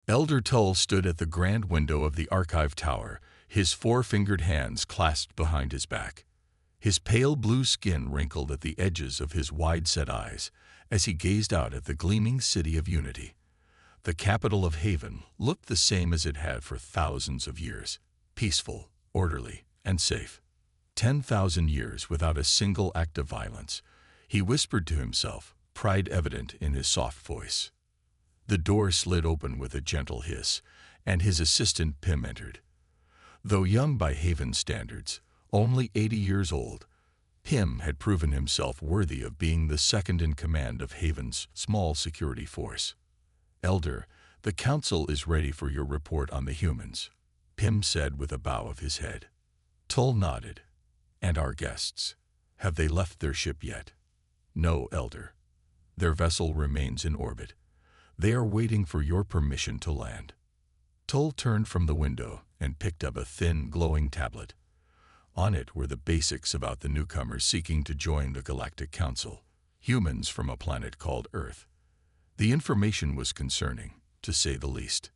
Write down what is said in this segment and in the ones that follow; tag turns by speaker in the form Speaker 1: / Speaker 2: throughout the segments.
Speaker 1: Elder Tull stood at the grand window of the archive tower, his four-fingered hands clasped behind his back. His pale blue skin wrinkled at the edges of his wide-set eyes as he gazed out at the gleaming city of Unity. The capital of Haven looked the same as it had for thousands of years, peaceful, orderly, and safe. 10,000 years without a single act of violence, he whispered to himself, pride evident in his soft voice. The door slid open with a gentle hiss, and his assistant Pym entered. Though young by Haven standards, only 80 years old, Pym had proven himself worthy of being the second in command of Haven's small security force. "Elder, the Council is ready for your report on the humans," Pym said with a bow of his head. Tull nodded. "And our guests? Have they left their ship yet?" "No, Elder. Their vessel remains in orbit. They are waiting for your permission to land." Tull turned from the window and picked up a thin, glowing tablet. On it were the basics about the newcomers seeking to join the Galactic Council, humans from a planet called Earth. The information was concerning, to say the least.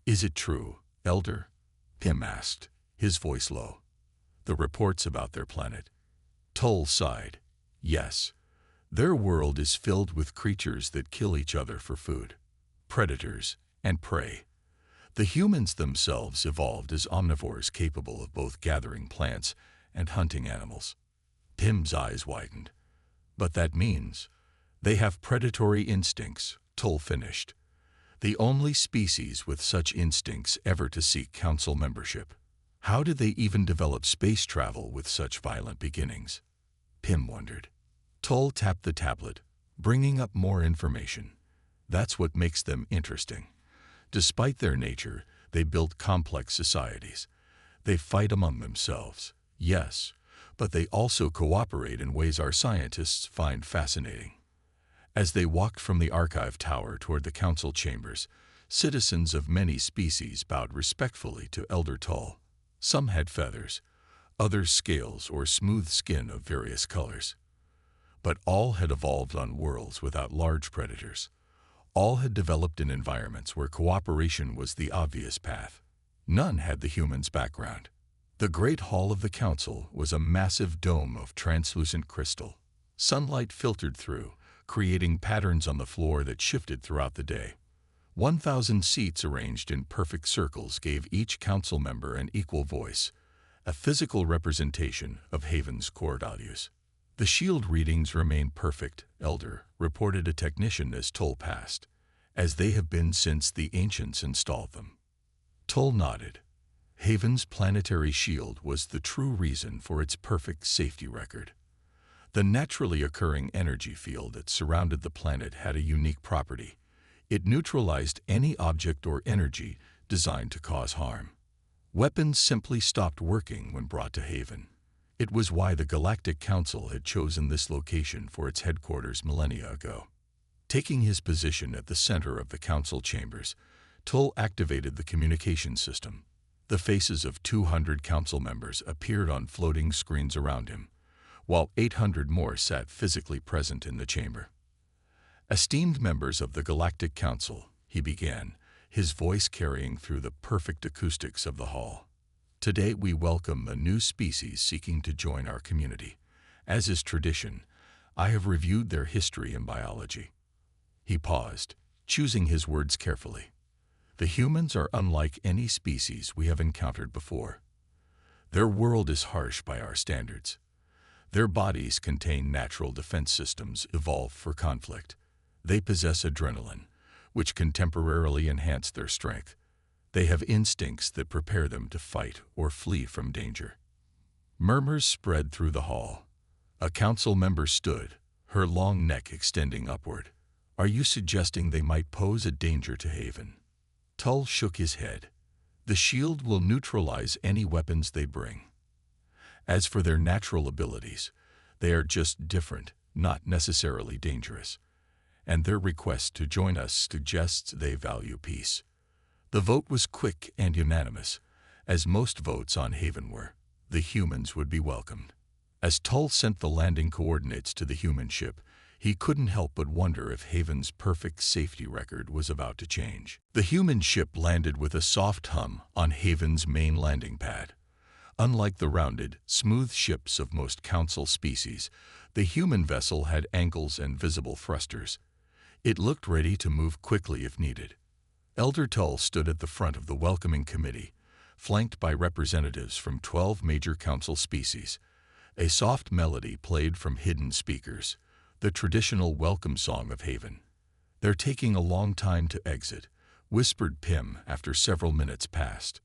Speaker 1: "Is it true, Elder?" Pym asked, his voice low. "The reports about their planet?" Tull sighed. "Yes. Their world is filled with creatures that kill each other for food. Predators and prey. The humans themselves evolved as omnivores capable of both gathering plants and hunting animals." Pym's eyes widened. "But that means they have predatory instincts," Tull finished. "The only species with such instincts ever to seek council membership. How did they even develop space travel with such violent beginnings?" Pym wondered. Tull tapped the tablet, bringing up more information. "That's what makes them interesting. Despite their nature, they built complex societies. They fight among themselves, yes, but they also cooperate in ways our scientists find fascinating." As they walked from the archive tower toward the council chambers, citizens of many species bowed respectfully to Elder Tull. Some had feathers, others scales or smooth skin of various colors. But all had evolved on worlds without large predators. All had developed in environments where cooperation was the obvious path. None had the human's background. The great hall of the council was a massive dome of translucent crystal. Sunlight filtered through, creating patterns on the floor that shifted throughout the day. 1,000 seats arranged in perfect circles gave each council member an equal voice, a physical representation of Haven's core values. "The shield readings remain perfect, Elder," reported a technician as Tull passed, "as they have been since the ancients installed them." Tull nodded. Haven's planetary shield was the true reason for its perfect safety record. The naturally occurring energy field that surrounded the planet had a unique property. It neutralized any object or energy designed to cause harm. Weapons simply stopped working when brought to Haven. It was why the Galactic Council had chosen this location for its headquarters millennia ago. Taking his position at the center of the council chambers, Tull activated the communication system. The faces of 200 council members appeared on floating screens around him, while 800 more sat physically present in the chamber. "Esteemed members of the Galactic Council," he began, his voice carrying through the perfect acoustics of the hall. "Today we welcome a new species seeking to join our community. As is tradition, I have reviewed their history and biology." He paused, choosing his words carefully. "The humans are unlike any species we have encountered before. Their world is harsh by our standards. Their bodies contain natural defense systems evolved for conflict. They possess adrenaline, which can temporarily enhance their strength. They have instincts that prepare them to fight or flee from danger." Murmurs spread through the hall. A council member stood, her long neck extending upward. "Are you suggesting they might pose a danger to Haven?" Tull shook his head. "The shield will neutralize any weapons they bring. As for their natural abilities, they are just different, not necessarily dangerous. And their request to join us suggests they value peace." The vote was quick and unanimous, as most votes on Haven were. The humans would be welcomed. As Tull sent the landing coordinates to the human ship, He couldn't help but wonder if Haven's perfect safety record was about to change. The human ship landed with a soft hum on Haven's main landing pad. Unlike the rounded, smooth ships of most Council species, the human vessel had angles and visible thrusters. It looked ready to move quickly if needed. Elder Tull stood at the front of the welcoming committee, flanked by representatives from 12 major Council species. A soft melody played from hidden speakers, the traditional welcome song of Haven. "They're taking a long time to exit," whispered Pym after several minutes passed.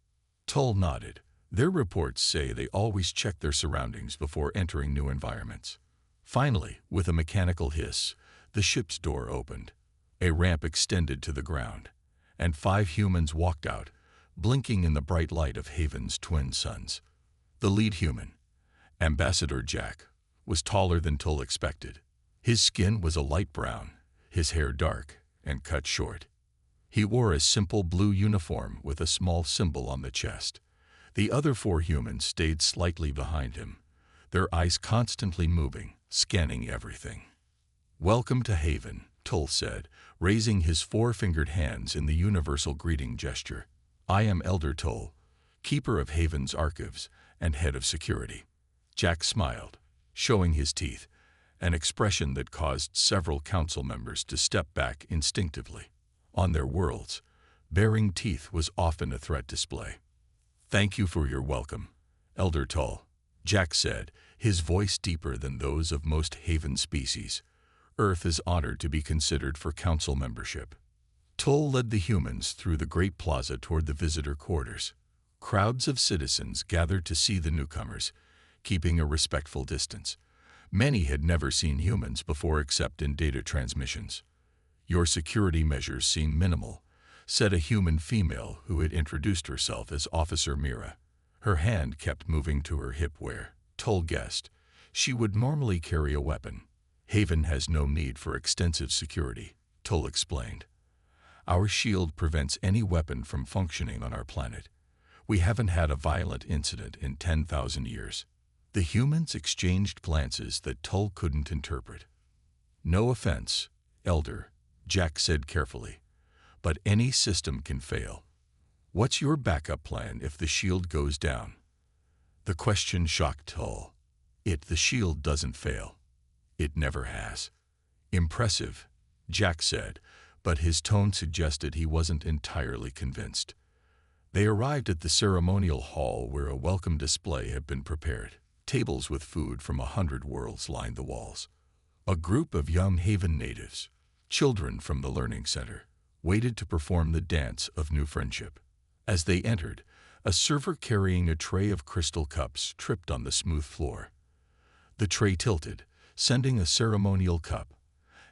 Speaker 1: Tull nodded. "Their reports say they always check their surroundings before entering new environments." Finally, with a mechanical hiss, the ship's door opened. A ramp extended to the ground, and 5 humans walked out, blinking in the bright light of Haven's twin suns. The lead human, Ambassador Jack, was taller than Tull expected. His skin was a light brown, his hair dark and cut short. He wore a simple blue uniform with a small symbol on the chest. The other 4 humans stayed slightly behind him, their eyes constantly moving, scanning everything. "Welcome to Haven," Tull said, raising his 4-fingered hands in the universal greeting gesture. "I am Elder Tull, keeper of Haven's archives and head of security." Jack smiled, showing his teeth, an expression that caused several council members to step back instinctively. On their worlds, baring teeth was often a threat display. "Thank you for your welcome, Elder Tull," Jack said, his voice deeper than those of most Haven species. "Earth is honored to be considered for council membership." Tull led the humans through the great plaza toward the visitor quarters. Crowds of citizens gathered to see the newcomers, keeping a respectful distance. Many had never seen humans before except in data transmissions. "Your security measures seem minimal," said a human female who had introduced herself as Officer Mira. Her hand kept moving to her hip where, Tull guessed, she would normally carry a weapon. "Haven has no need for extensive security," Tull explained. "Our shield prevents any weapon from functioning on our planet. We haven't had a violent incident in 10,000 years." The humans exchanged glances that Tull couldn't interpret. "No offense, Elder," Jack said carefully, "but any system can fail. What's your backup plan if the shield goes down?" The question shocked Tull. The shield doesn't fail. It never has." "Impressive," Jack said, but his tone suggested he wasn't entirely convinced. They arrived at the ceremonial hall where a welcome display had been prepared. Tables with food from 100 worlds lined the walls. A group of young Haven natives, children from the Learning Center, waited to perform the dance of new friendship. As they entered, a server carrying a tray of crystal cups tripped on the smooth floor. The tray tilted, sending a ceremonial cup,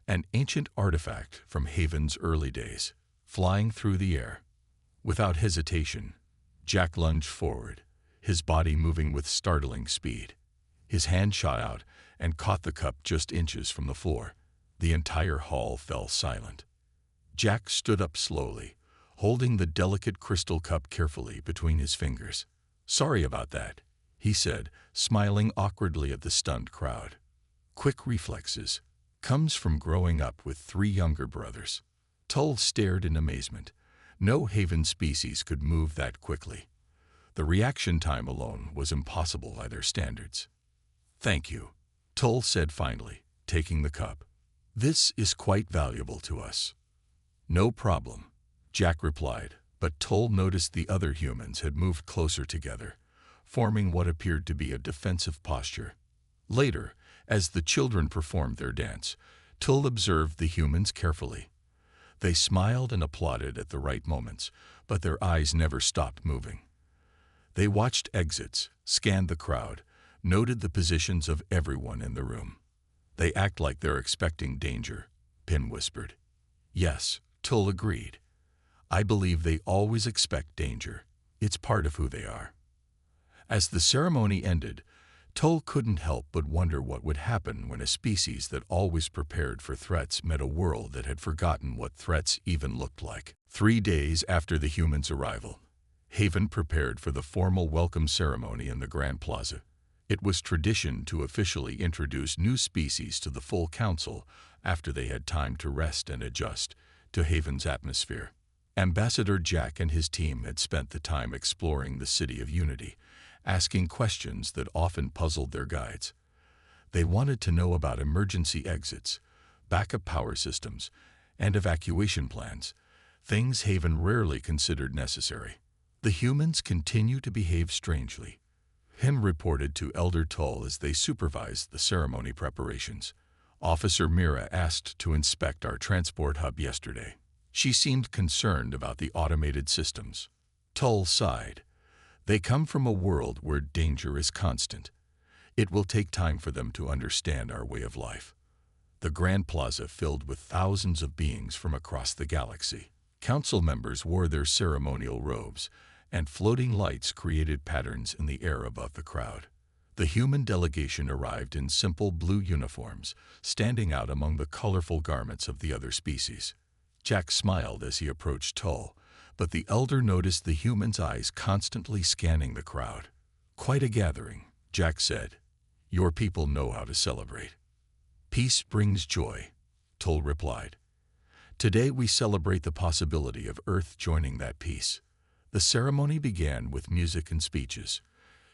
Speaker 1: an ancient artifact from Haven's early days, flying through the air. Without hesitation, Jack lunged forward, his body moving with startling speed. His hand shot out and caught the cup just inches from the floor. The entire hall fell silent. Jack stood up slowly, holding the delicate crystal cup carefully between his fingers. "Sorry about that," he said, smiling awkwardly at the stunned crowd. "Quick reflexes. Comes from growing up with 3 younger brothers." Tull stared in amazement. No Haven species could move that quickly. The reaction time alone was impossible by their standards. "Thank you," Tull said finally, taking the cup. "This is quite valuable to us." "No problem," Jack replied, but Tull noticed the other humans had moved closer together, forming what appeared to be a defensive posture. Later, as the children performed their dance, Tull observed the humans carefully. They smiled and applauded at the right moments, but their eyes never stopped moving. They watched exits, scanned the crowd, noted the positions of everyone in the room. "They act like they're expecting danger," Pym whispered. "Yes," Tull agreed. "I believe they always expect danger. It's part of who they are." As the ceremony ended, Tull couldn't help but wonder what would happen when a species that always prepared for threats met a world that had forgotten what threats even looked like. 3 days after the humans' arrival, Haven prepared for the formal welcome ceremony in the Grand Plaza. It was tradition to officially introduce new species to the full council after they had time to rest and adjust to Haven's atmosphere. Ambassador Jack and his team had spent the time exploring the City of Unity, asking questions that often puzzled their guides. They wanted to know about emergency exits, backup power systems, and evacuation plans, things Haven rarely considered necessary. The humans continue to behave strangely, Him reported to Elder Tull as they supervised the ceremony preparations. Officer Mira asked to inspect our transport hub yesterday. She seemed concerned about the automated systems. Tull sighed. They come from a world where danger is constant. It will take time for them to understand our way of life. The Grand Plaza filled with thousands of beings from across the galaxy. Council members wore their ceremonial robes, and floating lights created patterns in the air above the crowd. The human delegation arrived in simple blue uniforms, standing out among the colorful garments of the other species. Jack smiled as he approached Tull, but the elder noticed the human's eyes constantly scanning the crowd. "Quite a gathering," Jack said. "Your people know how to celebrate." "Peace brings joy," Tull replied. "Today we celebrate the possibility of Earth joining that peace." The ceremony began with music and speeches.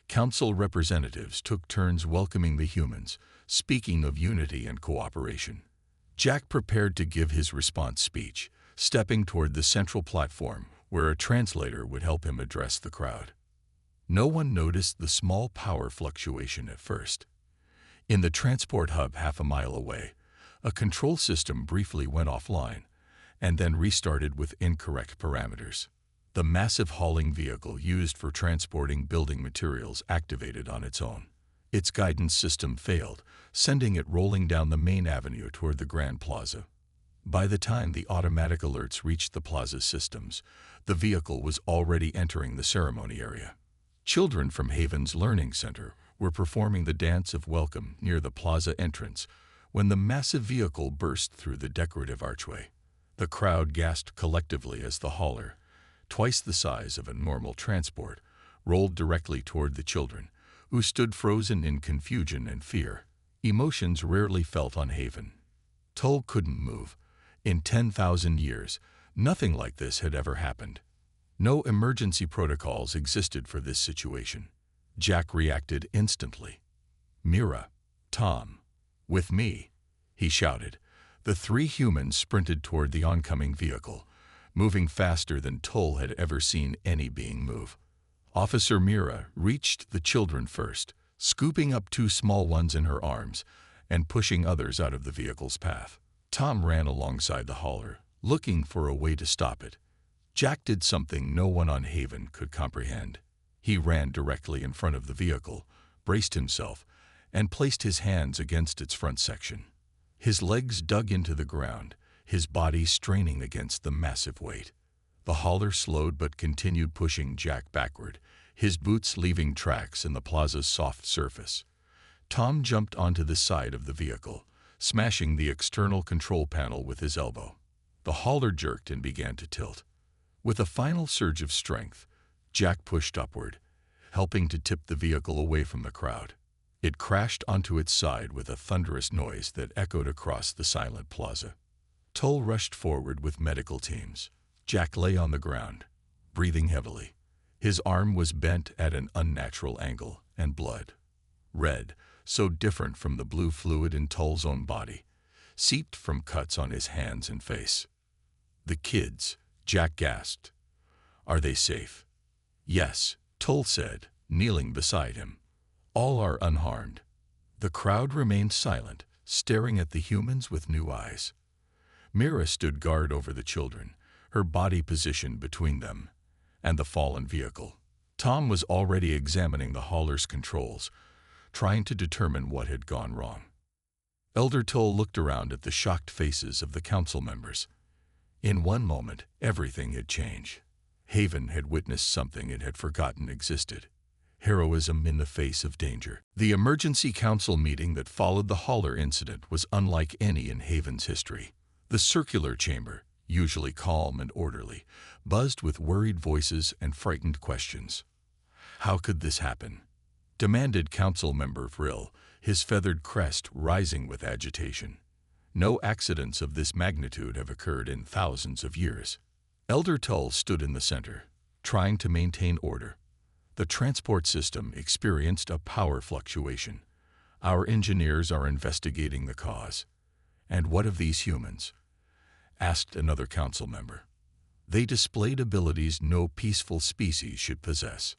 Speaker 1: Council representatives took turns welcoming the humans, speaking of unity and cooperation. Jack prepared to give his response speech, stepping toward the central platform where a translator would help him address the crowd. No one noticed the small power fluctuation at first. In the transport hub half a mile away, a control system briefly went offline and then restarted with incorrect parameters. The massive hauling vehicle used for transporting building materials activated on its own. Its guidance system failed, sending it rolling down the main avenue toward the Grand Plaza. By the time the automatic alerts reached the plaza's systems, the vehicle was already entering the ceremony area. Children from Haven's Learning Center were performing the dance of welcome near the plaza entrance when the massive vehicle burst through the decorative archway. The crowd gasped collectively as the hauler, twice the size of a normal transport, rolled directly toward the children, who stood frozen in confusion and fear, emotions rarely felt on Haven. Tull couldn't move. In 10,000 years, nothing like this had ever happened. No emergency protocols existed for this situation. Jack reacted instantly. "Mira, Tom, with me," he shouted. The three humans sprinted toward the oncoming vehicle, moving faster than Tull had ever seen any being move. Officer Mira reached the children first, scooping up two small ones in her arms and pushing others out of the vehicle's path. Tom ran alongside the hauler, looking for a way to stop it. Jack did something no one on Haven could comprehend. He ran directly in front of the vehicle, braced himself, and placed his hands against its front section. His legs dug into the ground, his body straining against the massive weight. The hauler slowed but continued pushing Jack backward, his boots leaving tracks in the plaza's soft surface. Tom jumped onto the side of the vehicle, smashing the external control panel with his elbow. The hauler jerked and began to tilt. With a final surge of strength, Jack pushed upward, helping to tip the vehicle away from the crowd. It crashed onto its side with a thunderous noise that echoed across the silent plaza. Tull rushed forward with medical teams. Jack lay on the ground, breathing heavily. His arm was bent at an unnatural angle, and blood, red, so different from the blue fluid in Tull's own body, seeped from cuts on his hands and face. "The kids," Jack gasped. "Are they safe?" "Yes," Tull said, kneeling beside him. "All are unharmed." The crowd remained silent, staring at the humans with new eyes. Mira stood guard over the children, her body positioned between them and the fallen vehicle. Tom was already examining the hauler's controls, trying to determine what had gone wrong. Elder Tull looked around at the shocked faces of the council members. In one moment, everything had changed. Haven had witnessed something it had forgotten existed. Heroism in the face of danger. The emergency council meeting that followed the hauler incident was unlike any in Haven's history. The circular chamber, usually calm and orderly, buzzed with worried voices and frightened questions. "How could this happen?" demanded Council Member Vrill, his feathered crest rising with agitation. No accidents of this magnitude have occurred in thousands of years. Elder Tull stood in the center, trying to maintain order. The transport system experienced a power fluctuation. Our engineers are investigating the cause. And what of these humans? Asked another council member. They displayed abilities no peaceful species should possess.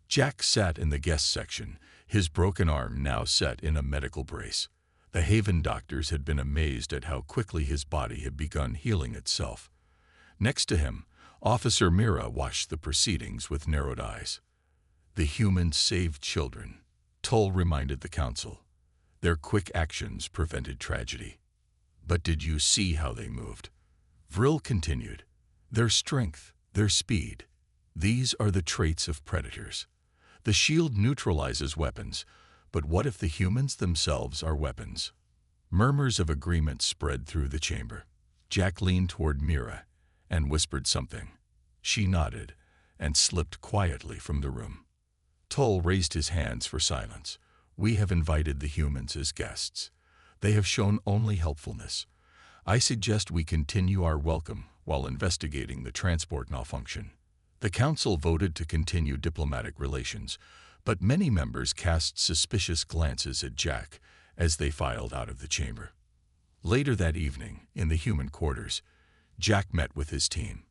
Speaker 1: Jack sat in the guest section, his broken arm now set in a medical brace. The Haven doctors had been amazed at how quickly his body had begun healing itself. Next to him, Officer Mira watched the proceedings with narrowed eyes. The humans saved children, Tull reminded the council. Their quick actions prevented tragedy. But did you see how they moved? Vril continued. Their strength, their speed. These are the traits of predators. The shield neutralizes weapons, but what if the humans themselves are weapons? Murmurs of agreement spread through the chamber. Jack leaned toward Mira and whispered something. She nodded and slipped quietly from the room. Tull raised his hands for silence. We have invited the humans as guests. They have shown only helpfulness. I suggest we continue our welcome while investigating the transport malfunction. The council voted to continue diplomatic relations, but many members cast suspicious glances at Jack as they filed out of the chamber. Later that evening, in the human quarters, Jack met with his team.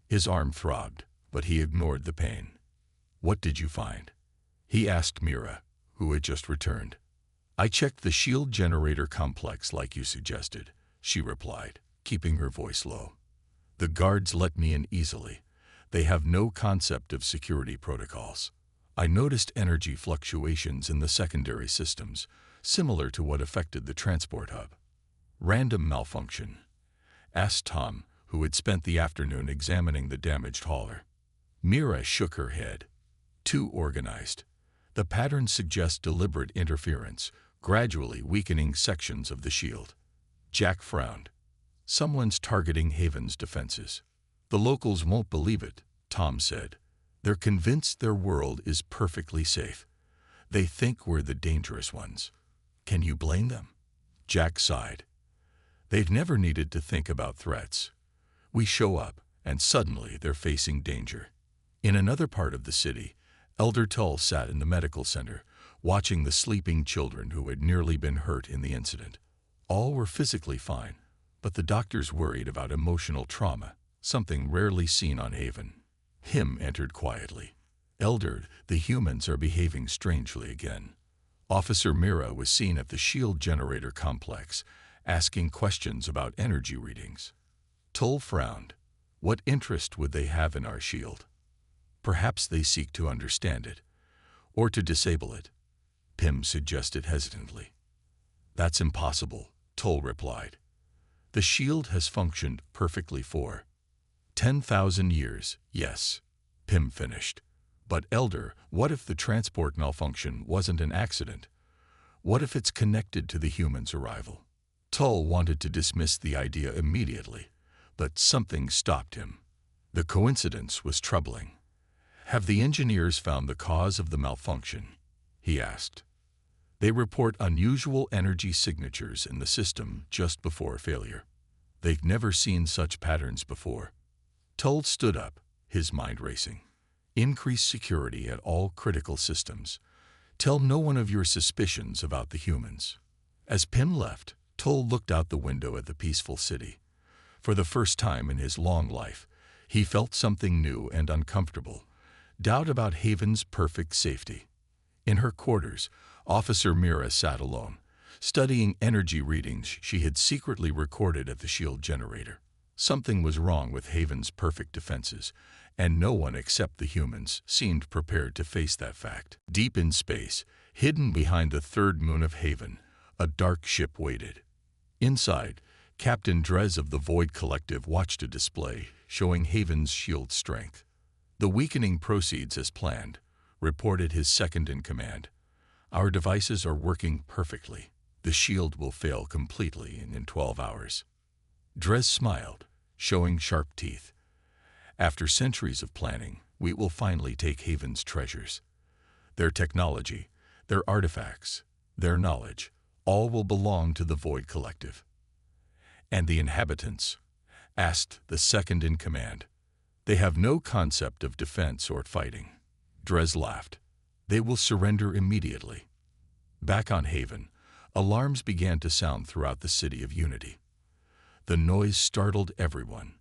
Speaker 1: His arm throbbed, but he ignored the pain. What did you find? He asked Mira, who had just returned. I checked the shield generator complex like you suggested, she replied, keeping her voice low. The guards let me in easily. They have no concept of security protocols. I noticed energy fluctuations in the secondary systems, similar to what affected the transport hub. Random malfunction? Asked Tom, who had spent the afternoon examining the damaged hauler. Mira shook her head. Too organized. The patterns suggest deliberate interference, gradually weakening sections of the shield. Jack frowned. Someone's targeting Haven's defenses. The locals won't believe it, Tom said. They're convinced their world is perfectly safe. They think we're the dangerous ones. Can you blame them? Jack sighed. They've never needed to think about threats. We show up, and suddenly they're facing danger. In another part of the city, Elder Tull sat in the medical center, watching the sleeping children who had nearly been hurt in the incident. All were physically fine, but the doctors worried about emotional trauma, something rarely seen on Haven. Him entered quietly. Elder, the humans are behaving strangely again. Officer Mira was seen at the shield generator complex, asking questions about energy readings. Tull frowned. What interest would they have in our shield? Perhaps they seek to understand it, or to disable it, Pym suggested hesitantly. That's impossible, Tull replied. The shield has functioned perfectly for 10,000 years, yes, Pym finished. But Elder, what if the transport malfunction wasn't an accident? What if it's connected to the humans' arrival? Tull wanted to dismiss the idea immediately, but something stopped him. The coincidence was troubling. Have the engineers found the cause of the malfunction? He asked. They report unusual energy signatures in the system just before failure. They've never seen such patterns before. Tull stood up, his mind racing. Increase security at all critical systems. Tell no one of your suspicions about the humans. As Pym left, Tull looked out the window at the peaceful city. For the first time in his long life, he felt something new and uncomfortable. Doubt about Haven's perfect safety. In her quarters, Officer Mira sat alone, studying energy readings she had secretly recorded at the shield generator. Something was wrong with Haven's perfect defenses, and no one except the humans seemed prepared to face that fact. Deep in space, hidden behind the third moon of Haven, a dark ship waited. Inside, Captain Drez of the Void Collective watched a display showing Haven's shield strength. The weakening proceeds as planned, reported his second-in-command. Our devices are working perfectly. The shield will fail completely in 12 hours. Drez smiled, showing sharp teeth. After centuries of planning, we will finally take Haven's treasures. Their technology, their artifacts, their knowledge, all will belong to the Void Collective. "And the inhabitants?" asked the second in command. "They have no concept of defense or fighting." Drez laughed. "They will surrender immediately." Back on Haven, alarms began to sound throughout the city of Unity. The noise startled everyone.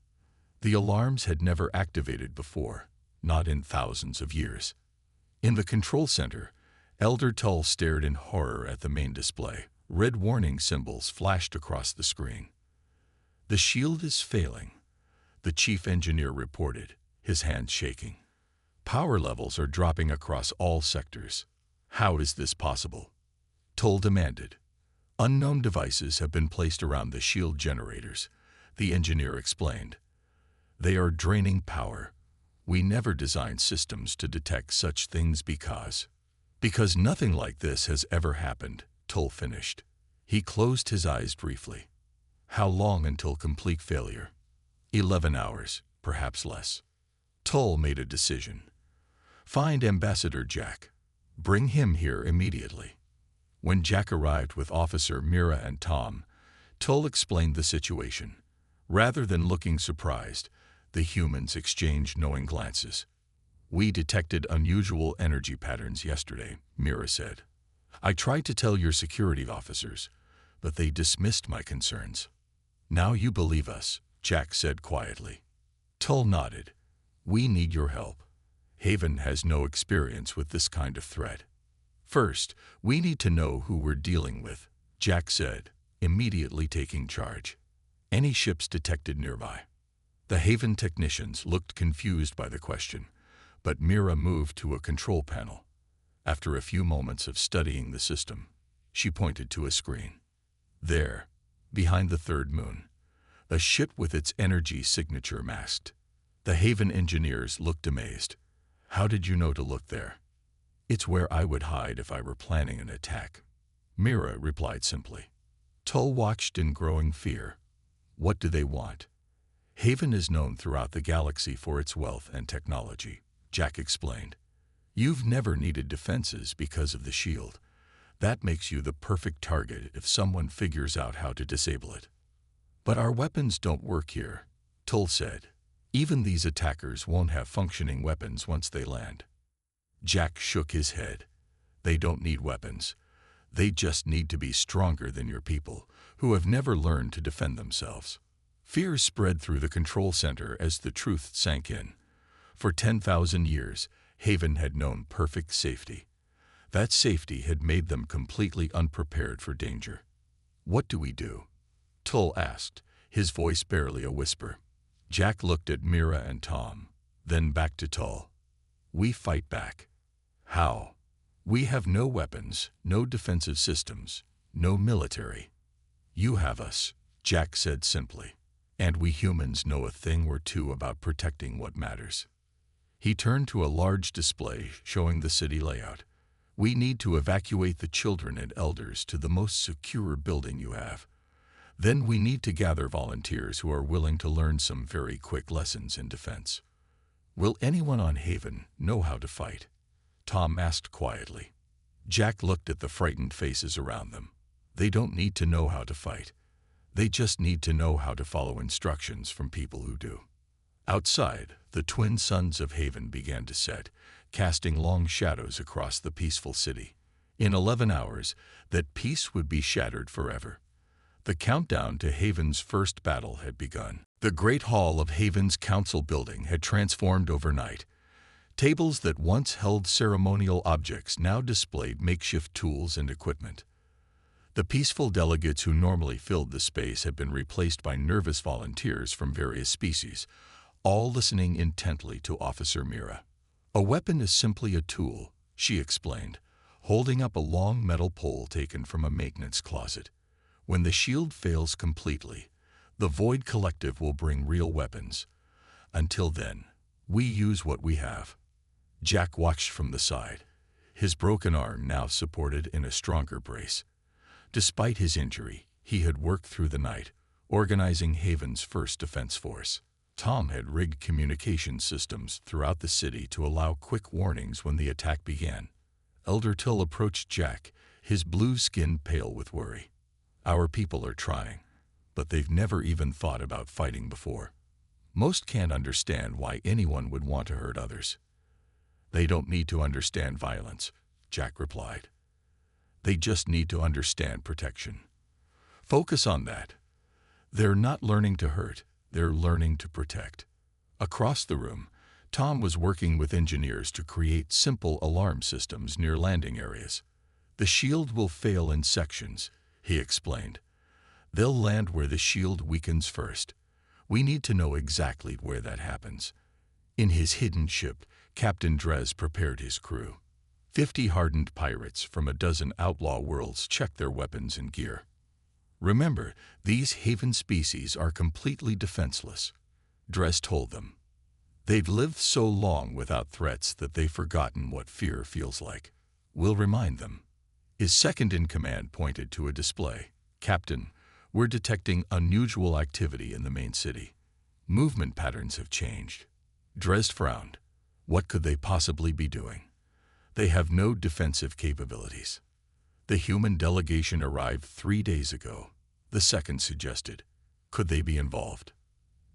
Speaker 1: The alarms had never activated before, not in thousands of years. In the control center, Elder Tull stared in horror at the main display. Red warning symbols flashed across the screen. "The shield is failing," the chief engineer reported, his hands shaking. "Power levels are dropping across all sectors." "How is this possible?" Tull demanded. "Unknown devices have been placed around the shield generators," the engineer explained. "They are draining power. We never designed systems to detect such things because nothing like this has ever happened," Tull finished. He closed his eyes briefly. "How long until complete failure?" 11 hours, perhaps less." Tull made a decision. "Find Ambassador Jack. Bring him here immediately." When Jack arrived with Officer Mira and Tom, Tull explained the situation. Rather than looking surprised, the humans exchanged knowing glances. "We detected unusual energy patterns yesterday," Mira said. "I tried to tell your security officers, but they dismissed my concerns." "Now you believe us," Jack said quietly. Tull nodded. "We need your help. Haven has no experience with this kind of threat." "First, we need to know who we're dealing with," Jack said, immediately taking charge. "Any ships detected nearby?" The Haven technicians looked confused by the question, but Mira moved to a control panel. After a few moments of studying the system, she pointed to a screen. There, behind the third moon, a ship with its energy signature masked. The Haven engineers looked amazed. "How did you know to look there?" "It's where I would hide if I were planning an attack," Mira replied simply. Tull watched in growing fear. "What do they want?" "Haven is known throughout the galaxy for its wealth and technology," Jack explained. "You've never needed defenses because of the shield. That makes you the perfect target if someone figures out how to disable it." "But our weapons don't work here," Tull said. "Even these attackers won't have functioning weapons once they land." Jack shook his head. "They don't need weapons. They just need to be stronger than your people, who have never learned to defend themselves." Fear spread through the control center as the truth sank in. For 10,000 years, Haven had known perfect safety. That safety had made them completely unprepared for danger. "What do we do?" Tull asked, his voice barely a whisper. Jack looked at Mira and Tom, then back to Tull. "We fight back." "How?" "We have no weapons, no defensive systems, no military." "You have us," Jack said simply. "And we humans know a thing or two about protecting what matters." He turned to a large display showing the city layout. "We need to evacuate the children and elders to the most secure building you have. Then we need to gather volunteers who are willing to learn some very quick lessons in defense." "Will anyone on Haven know how to fight?" Tom asked quietly. Jack looked at the frightened faces around them. "They don't need to know how to fight. They just need to know how to follow instructions from people who do." Outside, the twin suns of Haven began to set, casting long shadows across the peaceful city. In 11 hours, that peace would be shattered forever. The countdown to Haven's first battle had begun. The great hall of Haven's council building had transformed overnight. Tables that once held ceremonial objects now displayed makeshift tools and equipment. The peaceful delegates who normally filled the space had been replaced by nervous volunteers from various species, all listening intently to Officer Mira. "A weapon is simply a tool," she explained, holding up a long metal pole taken from a maintenance closet. "When the shield fails completely, the Void Collective will bring real weapons. Until then, we use what we have." Jack watched from the side, his broken arm now supported in a stronger brace. Despite his injury, he had worked through the night, organizing Haven's first defense force. Tom had rigged communication systems throughout the city to allow quick warnings when the attack began. Elder Tull approached Jack, his blue skin pale with worry. "Our people are trying, but they've never even thought about fighting before. Most can't understand why anyone would want to hurt others. They don't need to understand violence, Jack replied. They just need to understand protection. Focus on that. They're not learning to hurt, they're learning to protect. Across the room, Tom was working with engineers to create simple alarm systems near landing areas. The shield will fail in sections, he explained. They'll land where the shield weakens first. We need to know exactly where that happens. In his hidden ship, Captain Drez prepared his crew. 50 hardened pirates from a dozen outlaw worlds checked their weapons and gear. Remember, these Haven species are completely defenseless, Drez told them. They've lived so long without threats that they've forgotten what fear feels like. We'll remind them. His second-in-command pointed to a display. Captain, we're detecting unusual activity in the main city. Movement patterns have changed. Drez frowned. What could they possibly be doing? They have no defensive capabilities. The human delegation arrived 3 days ago, the second suggested. Could they be involved?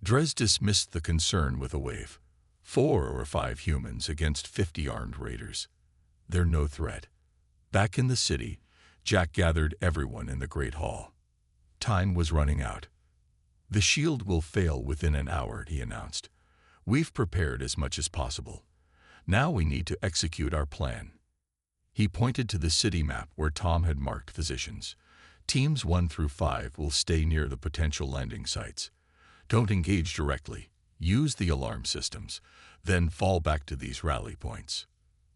Speaker 1: Drez dismissed the concern with a wave. 4 or 5 humans against 50 armed raiders. They're no threat. Back in the city, Jack gathered everyone in the Great Hall. Time was running out. The shield will fail within an hour, he announced. We've prepared as much as possible. Now we need to execute our plan. He pointed to the city map where Tom had marked positions. Teams 1 through 5 will stay near the potential landing sites. Don't engage directly. Use the alarm systems, then fall back to these rally points.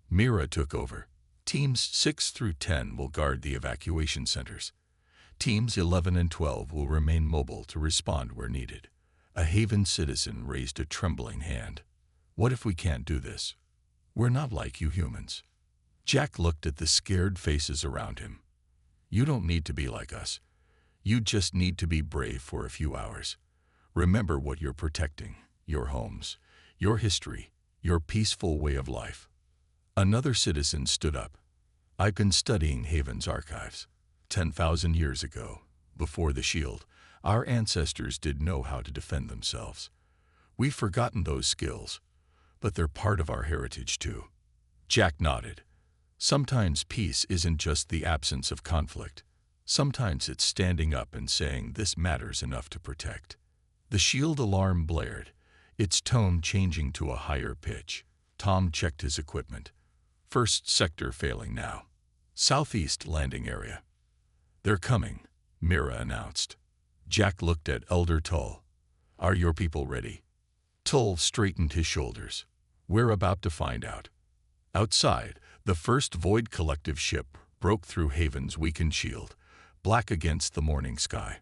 Speaker 1: Mira took over. Teams 6 through 10 will guard the evacuation centers. Teams 11 and 12 will remain mobile to respond where needed. A Haven citizen raised a trembling hand. What if we can't do this? We're not like you humans. Jack looked at the scared faces around him. You don't need to be like us. You just need to be brave for a few hours. Remember what you're protecting, your homes, your history, your peaceful way of life. Another citizen stood up. I've been studying Haven's archives. 10,000 years ago, before the shield, our ancestors did know how to defend themselves. We've forgotten those skills, but they're part of our heritage too. Jack nodded. Sometimes peace isn't just the absence of conflict. Sometimes it's standing up and saying this matters enough to protect. The shield alarm blared, its tone changing to a higher pitch. Tom checked his equipment. First sector failing now. Southeast landing area. They're coming, Mira announced. Jack looked at Elder Tull. Are your people ready? Tull straightened his shoulders. We're about to find out. Outside, the first Void Collective ship broke through Haven's weakened shield, black against the morning sky.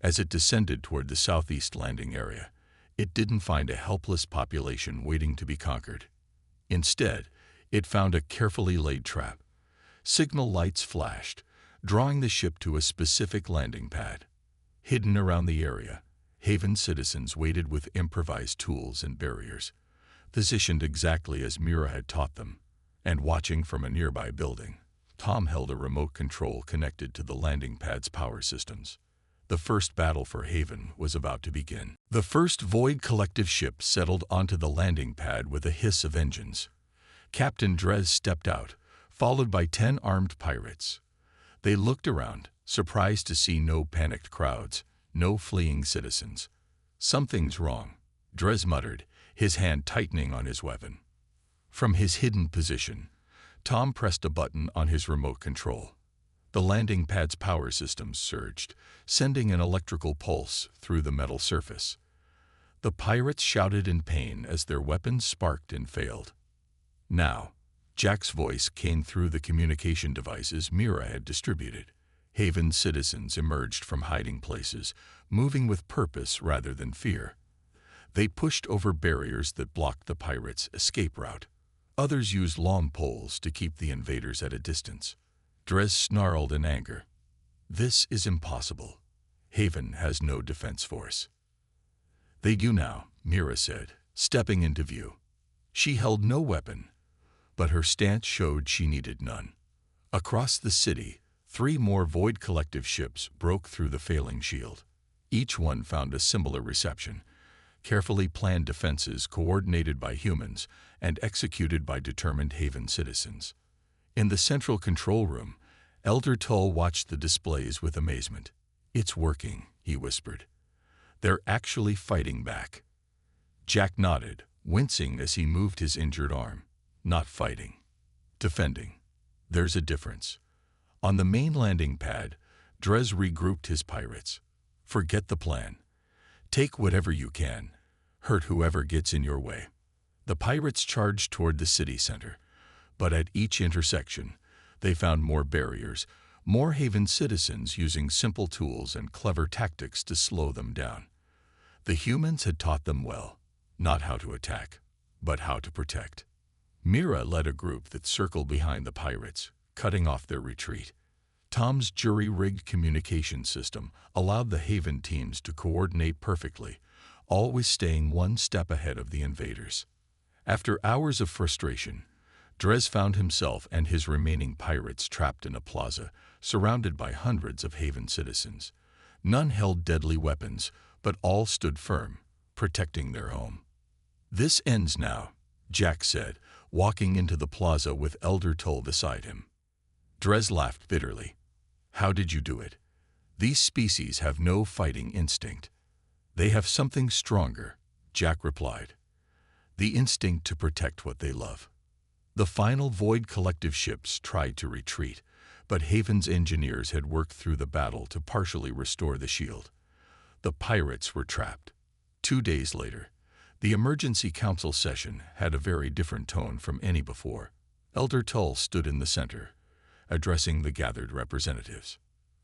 Speaker 1: As it descended toward the southeast landing area, it didn't find a helpless population waiting to be conquered. Instead, it found a carefully laid trap. Signal lights flashed, drawing the ship to a specific landing pad. Hidden around the area, Haven citizens waited with improvised tools and barriers, positioned exactly as Mira had taught them, and watching from a nearby building. Tom held a remote control connected to the landing pad's power systems. The first battle for Haven was about to begin. The first Void Collective ship settled onto the landing pad with a hiss of engines. Captain Drez stepped out, followed by 10 armed pirates. They looked around, surprised to see no panicked crowds, no fleeing citizens. Something's wrong, Drez muttered, his hand tightening on his weapon. From his hidden position, Tom pressed a button on his remote control. The landing pad's power systems surged, sending an electrical pulse through the metal surface. The pirates shouted in pain as their weapons sparked and failed. Now, Jack's voice came through the communication devices Mira had distributed. Haven citizens emerged from hiding places, moving with purpose rather than fear. They pushed over barriers that blocked the pirates' escape route. Others used long poles to keep the invaders at a distance. Drez snarled in anger. This is impossible. Haven has no defense force. They do now, Mira said, stepping into view. She held no weapon, but her stance showed she needed none. Across the city, 3 more Void Collective ships broke through the failing shield. Each one found a similar reception: carefully planned defenses coordinated by humans and executed by determined Haven citizens. In the central control room, Elder Tull watched the displays with amazement. "It's working," he whispered. "They're actually fighting back." Jack nodded, wincing as he moved his injured arm. "Not fighting. Defending. There's a difference." On the main landing pad, Drez regrouped his pirates. "Forget the plan. Take whatever you can. Hurt whoever gets in your way." The pirates charged toward the city center, but at each intersection, they found more barriers, more Haven citizens using simple tools and clever tactics to slow them down. The humans had taught them well, not how to attack, but how to protect. Mira led a group that circled behind the pirates, cutting off their retreat. Tom's jury-rigged communication system allowed the Haven teams to coordinate perfectly, always staying one step ahead of the invaders. After hours of frustration, Drez found himself and his remaining pirates trapped in a plaza, surrounded by hundreds of Haven citizens. None held deadly weapons, but all stood firm, protecting their home. "This ends now," Jack said, walking into the plaza with Elder Tull beside him. Drez laughed bitterly. "How did you do it? These species have no fighting instinct." "They have something stronger," Jack replied. "The instinct to protect what they love." The final Void Collective ships tried to retreat, but Haven's engineers had worked through the battle to partially restore the shield. The pirates were trapped. 2 days later, the emergency council session had a very different tone from any before. Elder Tull stood in the center, addressing the gathered representatives.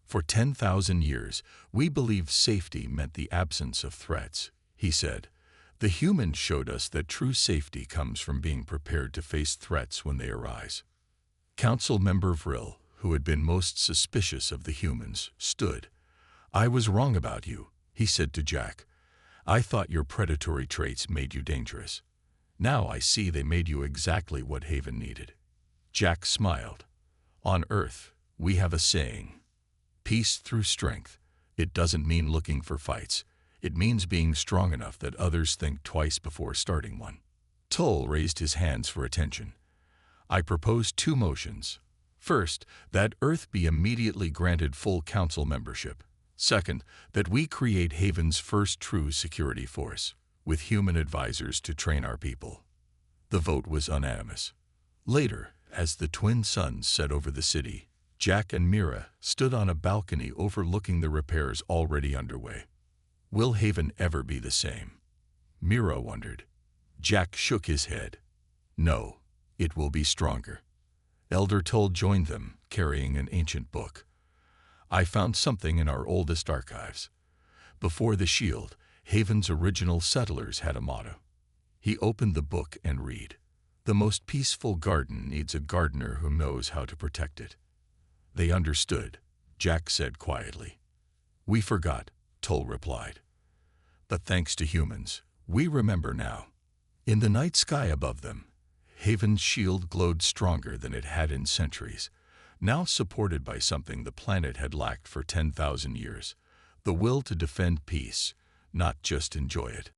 Speaker 1: "For 10,000 years, we believed safety meant the absence of threats," he said. "The humans showed us that true safety comes from being prepared to face threats when they arise." Council member Vril, who had been most suspicious of the humans, stood. "I was wrong about you," he said to Jack. "I thought your predatory traits made you dangerous. Now I see they made you exactly what Haven needed." Jack smiled. "On Earth, we have a saying: peace through strength. It doesn't mean looking for fights. It means being strong enough that others think twice before starting one." Tull raised his hands for attention. "I propose 2 motions. First, that Earth be immediately granted full council membership. Second, that we create Haven's first true security force, with human advisors to train our people." The vote was unanimous. Later, as the twin suns set over the city, Jack and Mira stood on a balcony overlooking the repairs already underway. Will Haven ever be the same? Mira wondered. Jack shook his head. "No, it will be stronger." Elder Tull joined them, carrying an ancient book. "I found something in our oldest archives. Before the shield, Haven's original settlers had a motto." He opened the book and read, "The most peaceful garden needs a gardener who knows how to protect it." "They understood," Jack said quietly. "We forgot," Tull replied. "But thanks to humans, we remember now." In the night sky above them, Haven's shield glowed stronger than it had in centuries, now supported by something the planet had lacked for 10,000 years: the will to defend peace, not just enjoy it.